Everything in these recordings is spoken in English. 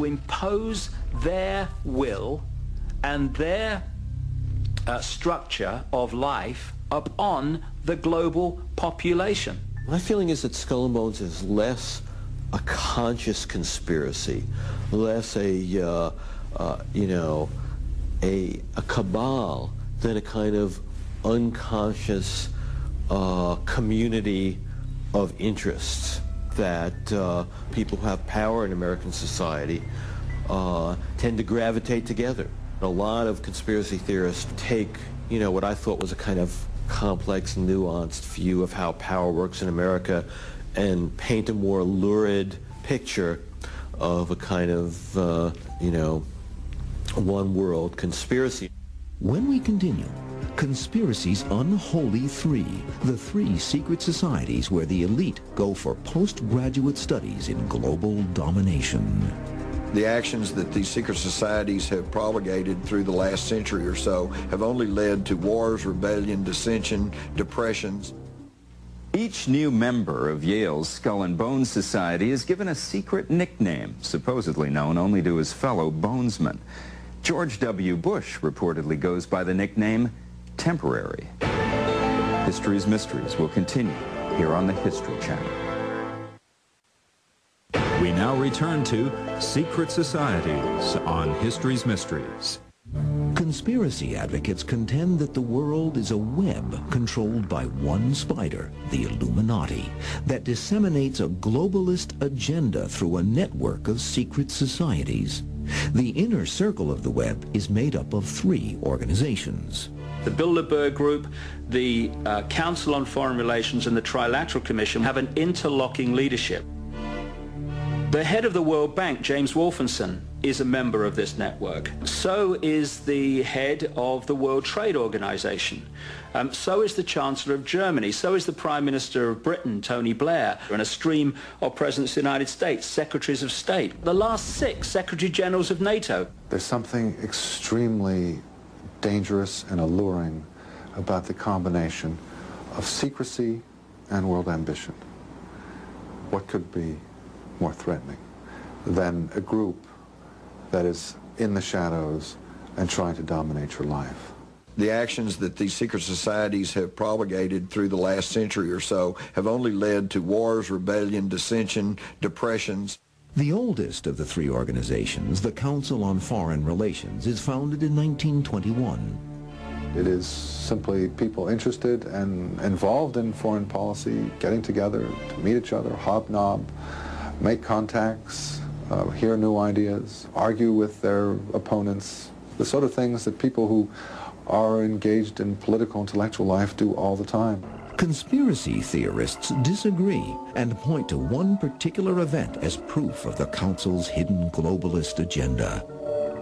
to impose their will and their structure of life upon the global population. My feeling is that Skull and Bones is less a conscious conspiracy, less a cabal than a kind of unconscious community of interests that people who have power in American society tend to gravitate together. A lot of conspiracy theorists take, what I thought was a kind of complex, nuanced view of how power works in America and paint a more lurid picture of a kind of, one world conspiracy. When we continue, Conspiracy's Unholy Three, the three secret societies where the elite go for postgraduate studies in global domination. The actions that these secret societies have propagated through the last century or so have only led to wars, rebellion, dissension, depressions. Each new member of Yale's Skull and Bones Society is given a secret nickname, supposedly known only to his fellow bonesmen. George W. Bush reportedly goes by the nickname Temporary. History's Mysteries will continue here on the History Channel. We now return to Secret Societies on History's Mysteries. Conspiracy advocates contend that the world is a web controlled by one spider, the Illuminati, that disseminates a globalist agenda through a network of secret societies. The inner circle of the web is made up of three organizations. The Bilderberg Group, the Council on Foreign Relations, and the Trilateral Commission have an interlocking leadership. The head of the World Bank, James Wolfensohn, is a member of this network. So is the head of the World Trade Organization. So is the Chancellor of Germany. So is the Prime Minister of Britain, Tony Blair, and a stream of Presidents of the United States, Secretaries of State, the last 6 Secretary Generals of NATO. There's something extremely dangerous and alluring about the combination of secrecy and world ambition. What could be more threatening than a group that is in the shadows and trying to dominate your life? The actions that these secret societies have propagated through the last century or so have only led to wars, rebellion, dissension, depressions. The oldest of the three organizations, the Council on Foreign Relations, is founded in 1921. It is simply people interested and involved in foreign policy, getting together to meet each other, hobnob, make contacts, hear new ideas, argue with their opponents, the sort of things that people who are engaged in political intellectual life do all the time. Conspiracy theorists disagree and point to one particular event as proof of the Council's hidden globalist agenda.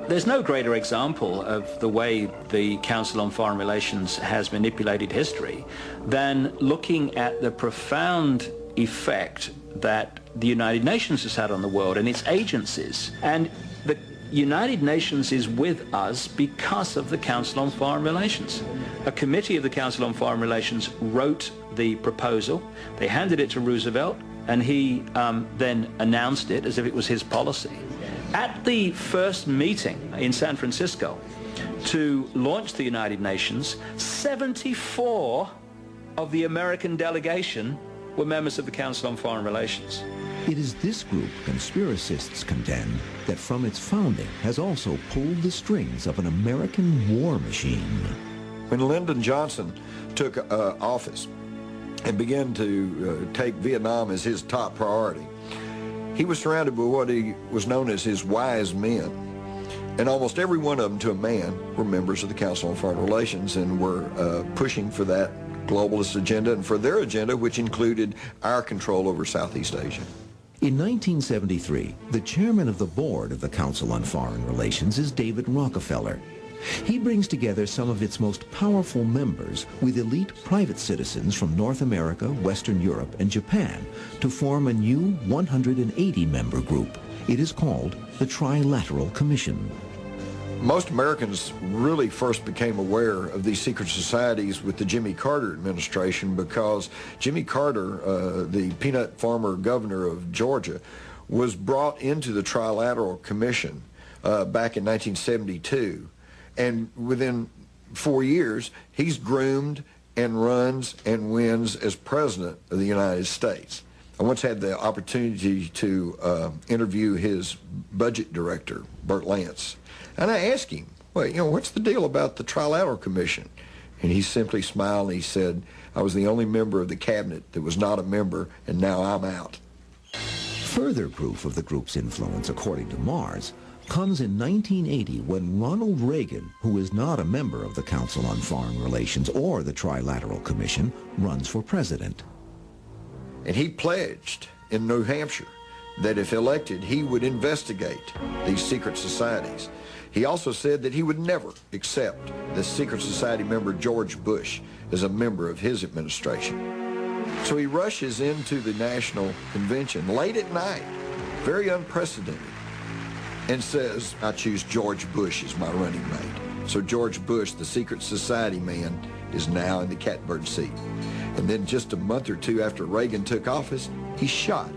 There's no greater example of the way the Council on Foreign Relations has manipulated history than looking at the profound effect that the United Nations has had on the world and its agencies. And the United Nations is with us because of the Council on Foreign Relations. A committee of the Council on Foreign Relations wrote the proposal. They handed it to Roosevelt, and he then announced it as if it was his policy. At the first meeting in San Francisco to launch the United Nations, 74 of the American delegation were members of the Council on Foreign Relations. It is this group, conspiracists contend, that from its founding has also pulled the strings of an American war machine. When Lyndon Johnson took office and began to take Vietnam as his top priority, he was surrounded by what he was known as his wise men. And almost every one of them, to a man, were members of the Council on Foreign Relations and were pushing for that globalist agenda and for their agenda, which included our control over Southeast Asia. In 1973, the chairman of the board of the Council on Foreign Relations is David Rockefeller. He brings together some of its most powerful members with elite private citizens from North America, Western Europe, and Japan to form a new 180-member group. It is called the Trilateral Commission. Most Americans really first became aware of these secret societies with the Jimmy Carter administration because Jimmy Carter, the peanut farmer governor of Georgia, was brought into the Trilateral Commission back in 1972, and within 4 years, he's groomed and runs and wins as President of the United States. I once had the opportunity to interview his budget director, Bert Lance, and I asked him, well, you know, what's the deal about the Trilateral Commission? And he simply smiled and he said, I was the only member of the cabinet that was not a member, and now I'm out. Further proof of the group's influence, according to Mars, comes in 1980 when Ronald Reagan, who is not a member of the Council on Foreign Relations or the Trilateral Commission, runs for president. And he pledged in New Hampshire that if elected, he would investigate these secret societies. He also said that he would never accept the secret society member George Bush as a member of his administration. So he rushes into the National Convention late at night, very unprecedented, and says, I choose George Bush as my running mate. So George Bush, the secret society man, is now in the catbird seat. And then just a month or two after Reagan took office, he's shot